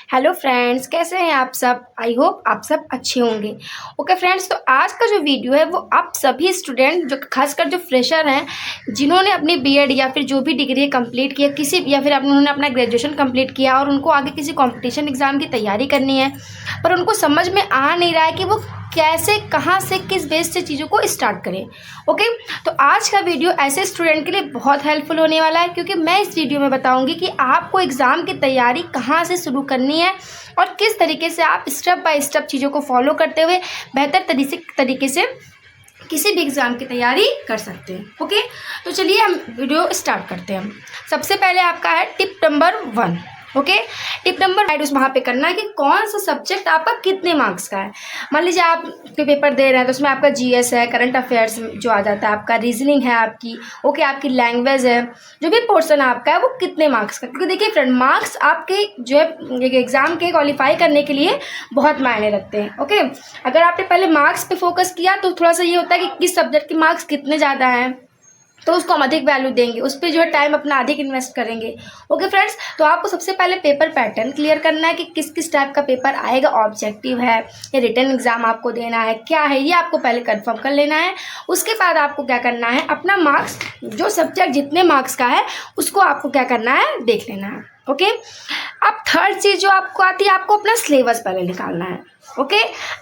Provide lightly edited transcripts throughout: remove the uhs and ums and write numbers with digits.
Hello friends, कैसे हैं आप सब। आई होप आप सब अच्छे होंगे। ओके फ्रेंड्स, तो आज का जो वीडियो है वो आप सभी स्टूडेंट जो खासकर जो फ्रेशर हैं, जिन्होंने अपनी बीएड या फिर जो भी डिग्री कंप्लीट किया किसी या फिर उन्होंने अपना ग्रेजुएशन कंप्लीट किया और उनको आगे किसी कंपटीशन एग्ज़ाम की तैयारी करनी है, पर उनको समझ में आ नहीं रहा है कि वो कैसे कहाँ से किस बेस से चीज़ों को स्टार्ट करें। ओके, तो आज का वीडियो ऐसे स्टूडेंट के लिए बहुत हेल्पफुल होने वाला है, क्योंकि मैं इस वीडियो में बताऊंगी कि आपको एग्ज़ाम की तैयारी कहाँ से शुरू करनी है और किस तरीके से आप स्टेप बाय स्टेप चीज़ों को फॉलो करते हुए बेहतर तरीके से किसी भी एग्ज़ाम की तैयारी कर सकते हैं। ओके, तो चलिए हम वीडियो स्टार्ट करते हैं। सबसे पहले आपका है tip number 1। Okay, tip number 1 उस वहाँ पे करना है कि कौन सा सब्जेक्ट आपका कितने मार्क्स का है। मान लीजिए आप कोई पेपर दे रहे हैं तो उसमें आपका जीएस है, करंट अफेयर्स जो आ जाता है, आपका रीजनिंग है आपकी, ओके, आपकी लैंग्वेज है, जो भी पोर्शन आपका है वो कितने मार्क्स का। क्योंकि देखिए फ्रेंड, मार्क्स आपके जो है एग्ज़ाम के क्वालिफाई करने के लिए बहुत मायने रखते हैं। ओके, अगर आपने पहले मार्क्स पे फोकस किया तो थोड़ा सा ये होता है कि किस सब्जेक्ट के मार्क्स कितने ज़्यादा हैं तो उसको हम अधिक वैल्यू देंगे, उस पर जो है टाइम अपना अधिक इन्वेस्ट करेंगे। ओके फ्रेंड्स, तो आपको सबसे पहले पेपर पैटर्न क्लियर करना है कि किस किस टाइप का पेपर आएगा, ऑब्जेक्टिव है या रिटन एग्जाम आपको देना है, क्या है ये आपको पहले कंफर्म कर लेना है। उसके बाद आपको क्या करना है, अपना मार्क्स जो सब्जेक्ट जितने मार्क्स का है उसको आपको क्या करना है, देख लेना है। ओके, अब थर्ड चीज़ जो आपको आती है, आपको अपना सिलेबस पहले निकालना है। ओके,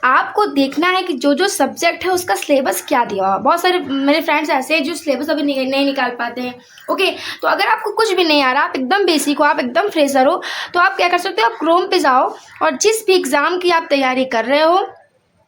आपको देखना है कि जो जो सब्जेक्ट है उसका सिलेबस क्या दिया हुआ। बहुत सारे मेरे फ्रेंड्स ऐसे हैं जो सिलेबस अभी नहीं निकाल पाते हैं। ओके, तो अगर आपको कुछ भी नहीं आ रहा, आप एकदम बेसिक हो, आप एकदम फ्रेशर हो, तो आप क्या कर सकते हो, आप क्रोम पे जाओ और जिस भी एग्ज़ाम की आप तैयारी कर रहे हो,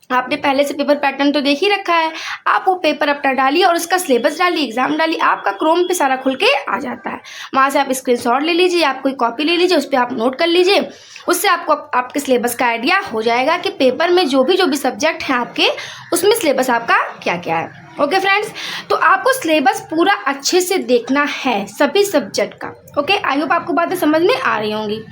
आपने पहले से पेपर पैटर्न तो देख ही रखा है, आप वो पेपर अपना डालिए और उसका सिलेबस डालिए, एग्जाम डालिए, आपका क्रोम पे सारा खुल के आ जाता है। वहाँ से आप स्क्रीनशॉट ले लीजिए, आप कोई कॉपी ले लीजिए, उस पर आप नोट कर लीजिए। उससे आपको आपके सिलेबस का आइडिया हो जाएगा कि पेपर में जो भी सब्जेक्ट हैं आपके, उसमें सिलेबस आपका क्या क्या है। ओके फ्रेंड्स, तो आपको सिलेबस पूरा अच्छे से देखना है सभी सब्जेक्ट का। ओके, आई होप आपको बातें समझ में आ रही होंगी।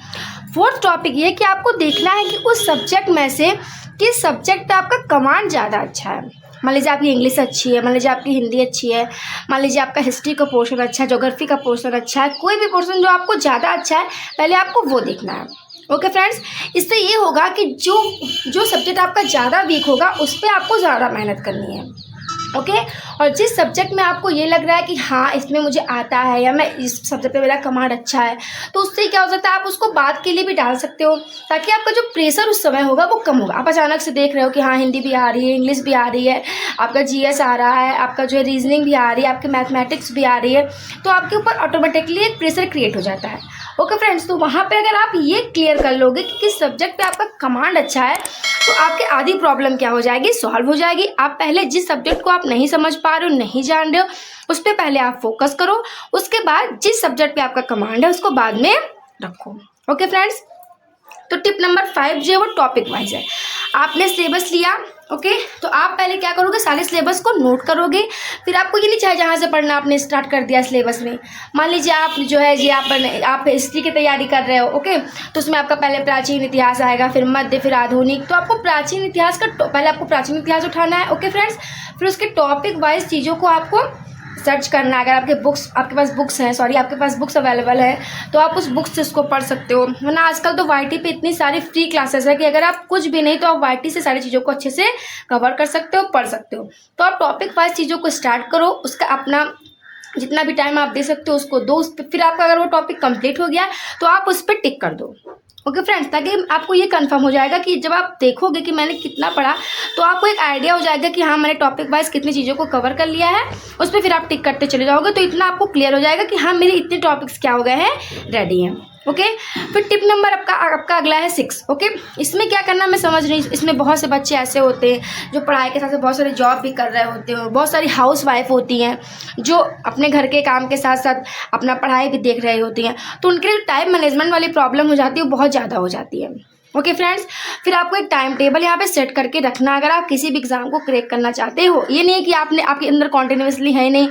फोर्थ टॉपिक ये कि आपको देखना है कि उस सब्जेक्ट में से किस सब्जेक्ट पे आपका कमांड ज़्यादा अच्छा है। मान लीजिए आपकी इंग्लिश अच्छी है, मान लीजिए आपकी हिंदी अच्छी है, मान लीजिए आपका हिस्ट्री का पोर्शन अच्छा है, ज्योग्राफी का पोर्शन अच्छा है, कोई भी पोर्शन जो आपको ज़्यादा अच्छा है, पहले आपको वो देखना है। ओके फ्रेंड्स, इससे ये होगा कि जो सब्जेक्ट आपका ज़्यादा वीक होगा उस पर आपको ज़्यादा मेहनत करनी है। ओके, और जिस सब्जेक्ट में आपको ये लग रहा है कि हाँ इसमें मुझे आता है या मैं इस सब्जेक्ट पे मेरा कमांड अच्छा है, तो उससे क्या हो सकता है, आप उसको बाद के लिए भी डाल सकते हो, ताकि आपका जो प्रेशर उस समय होगा वो कम होगा। आप अचानक से देख रहे हो कि हाँ हिंदी भी आ रही है, इंग्लिश भी आ रही है, आपका जीएस आ रहा है, आपका जो है रीजनिंग भी आ रही है, आपकी मैथमेटिक्स भी आ रही है, तो आपके ऊपर ऑटोमेटिकली एक प्रेशर क्रिएट हो जाता है। ओके फ्रेंड्स, तो वहाँ पे अगर आप ये क्लियर कर लोगे कि किस सब्जेक्ट पे आपका कमांड अच्छा है, तो आपकी आधी प्रॉब्लम क्या हो जाएगी, सॉल्व हो जाएगी। आप पहले जिस सब्जेक्ट को आप नहीं समझ पा रहे हो, नहीं जान रहे हो, उस पर पहले आप फोकस करो, उसके बाद जिस सब्जेक्ट पे आपका कमांड है उसको बाद में रखो। ओके फ्रेंड्स, तो टिप नंबर 5 जो है वो टॉपिक वाइज है। आपने सिलेबस लिया, ओके, तो आप पहले क्या करोगे, सारे सिलेबस को नोट करोगे। फिर आपको ये नहीं चाहिए जहाँ से पढ़ना आपने स्टार्ट कर दिया सिलेबस में। मान लीजिए आप जो है ये आप हिस्ट्री की तैयारी कर रहे हो, ओके, तो उसमें आपका पहले प्राचीन इतिहास आएगा, फिर मध्य, फिर आधुनिक, तो आपको प्राचीन इतिहास का पहले आपको प्राचीन इतिहास उठाना है। ओके फ्रेंड्स, फिर उसके टॉपिक वाइज चीज़ों को आपको सर्च करना है। अगर आपके पास बुक्स अवेलेबल है तो आप उस बुक्स से उसको पढ़ सकते हो, वरना आजकल तो वाईटी पे इतनी सारी फ्री क्लासेस है कि अगर आप कुछ भी नहीं तो आप वाईटी से सारी चीज़ों को अच्छे से कवर कर सकते हो, पढ़ सकते हो। तो आप टॉपिक वाइज चीज़ों को स्टार्ट करो, उसका अपना जितना भी टाइम आप दे सकते हो उसको दो, फिर आपका अगर वो टॉपिक कंप्लीट हो गया तो आप उस पर टिक कर दो। ओके फ्रेंड्स, ताकि आपको ये कंफर्म हो जाएगा कि जब आप देखोगे कि मैंने कितना पढ़ा, तो आपको एक आइडिया हो जाएगा कि हाँ मैंने टॉपिक वाइज कितनी चीज़ों को कवर कर लिया है, उस पर फिर आप टिक करते चले जाओगे, तो इतना आपको क्लियर हो जाएगा कि हाँ मेरे इतने टॉपिक्स क्या हो गए हैं, रेडी हैं। ओके, फिर टिप नंबर आपका अगला है 6। ओके, इसमें क्या करना मैं समझ रही हूँ। इसमें बहुत से बच्चे ऐसे होते हैं जो पढ़ाई के साथ साथ बहुत सारे जॉब भी कर रहे होते हैं, बहुत सारी हाउस वाइफ होती हैं जो अपने घर के काम के साथ साथ अपना पढ़ाई भी देख रही होती हैं, तो उनके लिए टाइम मैनेजमेंट वाली प्रॉब्लम हो जाती है, बहुत ज़्यादा हो जाती है। ओके फ्रेंड्स, फिर आपको एक टाइम टेबल यहाँ पे सेट करके रखना अगर आप किसी भी एग्जाम को क्रैक करना चाहते हो। ये नहीं है कि आपके अंदर कॉन्टिन्यूसली है नहीं,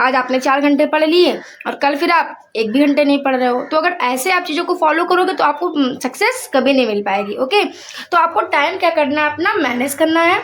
आज आपने 4 घंटे पढ़ लिए और कल फिर आप 1 भी घंटे नहीं पढ़ रहे हो, तो अगर ऐसे आप चीज़ों को फॉलो करोगे तो आपको सक्सेस कभी नहीं मिल पाएगी। ओके, तो आपको टाइम क्या करना है, अपना मैनेज करना है।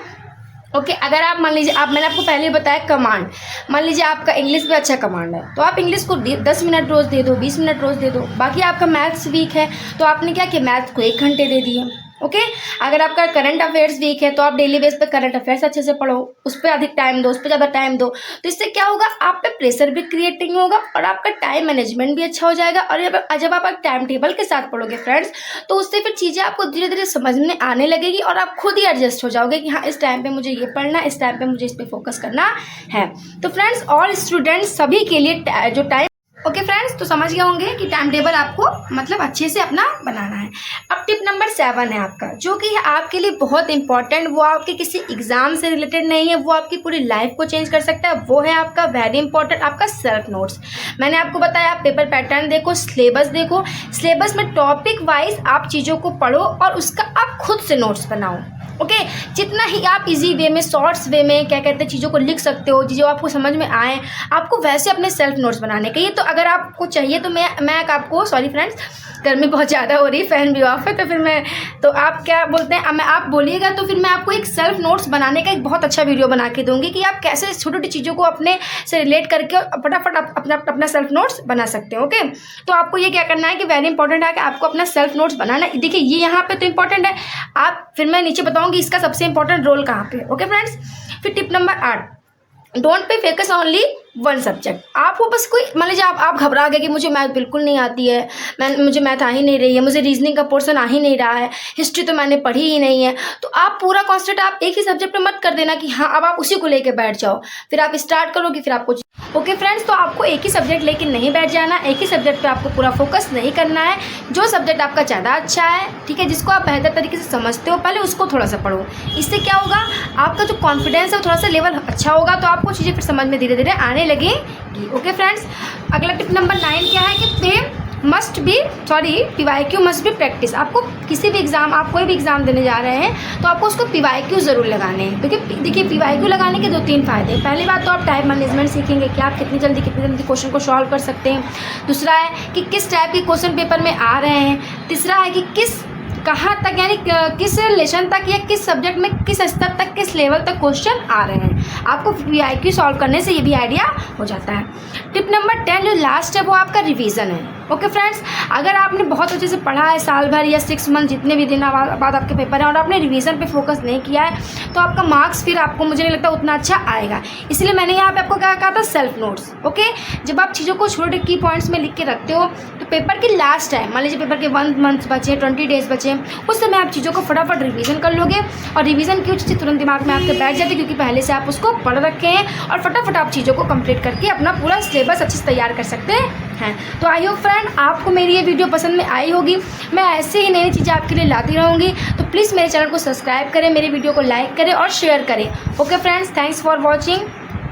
ओके अगर आप मान लीजिए मैंने आपको पहले ही बताया कमांड, मान लीजिए आपका इंग्लिश में अच्छा कमांड है तो आप इंग्लिश को 10 मिनट रोज़ दे दो, 20 मिनट रोज़ दे दो। बाकी आपका मैथ्स वीक है तो आपने क्या किया, मैथ्स को 1 घंटे दे दिए। ओके अगर आपका करंट अफेयर्स वीक है तो आप डेली बेस पे करंट अफेयर्स अच्छे से पढ़ो, उस पर अधिक टाइम दो, उस पर ज़्यादा टाइम दो। तो इससे क्या होगा, आप पे प्रेशर भी क्रिएट नहीं होगा और आपका टाइम मैनेजमेंट भी अच्छा हो जाएगा। और जब आप टाइम टेबल के साथ पढ़ोगे फ्रेंड्स तो उससे फिर चीज़ें आपको धीरे धीरे समझ में आने लगेगी और आप खुद ही एडजस्ट हो जाओगे कि हाँ इस टाइम पर मुझे ये पढ़ना है, इस टाइम पर मुझे इस पर फोकस करना है। तो फ्रेंड्स ऑल स्टूडेंट्स सभी के लिए जो टाइम ओके फ्रेंड्स तो समझ गए होंगे कि टाइम टेबल आपको मतलब अच्छे से अपना बनाना है। अब टिप नंबर 7 है आपका, जो कि है आपके लिए बहुत इंपॉर्टेंट, वो आपके किसी एग्जाम से रिलेटेड नहीं है, वो आपकी पूरी लाइफ को चेंज कर सकता है। वो है आपका वेरी इंपॉर्टेंट आपका सेल्फ नोट्स। मैंने आपको बताया आप पेपर पैटर्न देखो, सिलेबस देखो, सिलेबस में टॉपिक वाइज आप चीज़ों को पढ़ो और उसका आप खुद से नोट्स बनाओ। ओके जितना ही आप इजी वे में, शॉर्ट्स वे में क्या कहते हैं चीज़ों को लिख सकते हो, जो आपको समझ में आए, आपको वैसे अपने सेल्फ नोट्स बनाने के। ये तो अगर आपको चाहिए तो मैं आपको, सॉरी फ्रेंड्स गर्मी बहुत ज़्यादा हो रही है, फ़ैन भी ऑफ है तो फिर तो आप क्या बोलते हैं, आप बोलिएगा तो फिर मैं आपको एक सेल्फ नोट्स बनाने का एक बहुत अच्छा वीडियो बना के दूंगी कि आप कैसे छोटी छोटी चीज़ों को अपने से रिलेट करके फटाफट अपना सेल्फ नोट्स बना सकते हैं। ओके तो आपको ये क्या करना है कि वेरी इंपॉर्टेंट है कि आपको अपना सेल्फ नोट्स बनाना है। देखिए ये यहाँ पे तो इंपॉर्टेंट है, आप फिर मैं नीचे बताऊंगी इसका सबसे इंपॉर्टेंट रोल कहाँ पे। ओके फ्रेंड्स फिर tip number 8, don't pay focus only one subject. आपको बस कोई मान लीजिए आप घबरा गए कि मुझे मैथ बिल्कुल नहीं आती है, मुझे मैथ आ ही नहीं रही है, मुझे रीजनिंग का पोर्शन आ ही नहीं रहा है, हिस्ट्री तो मैंने पढ़ी ही नहीं है, तो आप पूरा कॉन्सेंट्रेट आप एक ही सब्जेक्ट पे मत कर देना कि हाँ अब आप उसी को लेके बैठ जाओ, फिर आप स्टार्ट करोगे फिर आपको ओके फ्रेंड्स तो आपको एक ही सब्जेक्ट लेके नहीं बैठ जाना, एक ही सब्जेक्ट पे आपको पूरा फोकस नहीं करना है। जो सब्जेक्ट आपका ज़्यादा अच्छा है, ठीक है, जिसको आप बेहतर तरीके से समझते हो, पहले उसको थोड़ा सा पढ़ो। इससे क्या होगा, आपका जो कॉन्फिडेंस है वो थोड़ा सा लेवल अच्छा होगा, तो आपको चीज़ें फिर समझ में धीरे धीरे आने लगेगी। ओके फ्रेंड्स अगला टिप नंबर 9 क्या है कि PYQ मस्ट बी प्रैक्टिस। आपको किसी भी एग्जाम, आप कोई भी एग्जाम देने जा रहे हैं तो आपको उसको PYQ ज़रूर लगाने हैं, क्योंकि देखिए PYQ लगाने के 2-3 फ़ायदे हैं। पहली बात तो आप टाइम मैनेजमेंट सीखेंगे कि आप कितनी जल्दी क्वेश्चन को सॉल्व कर सकते हैं। दूसरा है कि किस टाइप के क्वेश्चन पेपर में आ रहे हैं। तीसरा है कि कहाँ तक यानी किस लेसन तक या किस सब्जेक्ट में किस स्तर तक, किस लेवल तक क्वेश्चन आ रहे हैं। आपको PYQ सॉल्व करने से ये भी आइडिया हो जाता है। टिप नंबर 10 जो लास्ट है वो आपका रिवीजन है। ओके फ्रेंड्स अगर आपने बहुत अच्छे से पढ़ा है साल भर या 6 मंथ जितने भी दिन बाद आपके पेपर हैं और आपने रिवीजन पे फोकस नहीं किया है तो आपका मार्क्स फिर आपको मुझे नहीं लगता उतना अच्छा आएगा। इसलिए मैंने यहाँ पे आपको क्या कहा था, सेल्फ नोट्स। ओके जब आप चीज़ों को छोटे की पॉइंट्स में लिख के रखते हो तो पेपर की लास्ट टाइम, मान लीजिए पेपर के 1 मंथ बचे, 20 डेज बचे, उस समय आप चीज़ों को फटाफट रिवीजन कर लोगे और रिवीजन की वो चीज़ें तुरंत दिमाग में आपके बैठ जाती क्योंकि पहले से आप उसको पढ़ रखे हैं और फटाफट आप चीज़ों को कंप्लीट करके अपना पूरा सिलेबस अच्छे से तैयार कर सकते हैं। तो आई होप फ्रेंड आपको मेरी ये वीडियो पसंद में आई होगी। मैं ऐसे ही नई चीज़ें आपके लिए लाती रहूँगी, तो प्लीज़ मेरे चैनल को सब्सक्राइब करें, मेरे वीडियो को लाइक करें और शेयर करें। Okay friends thanks for watching.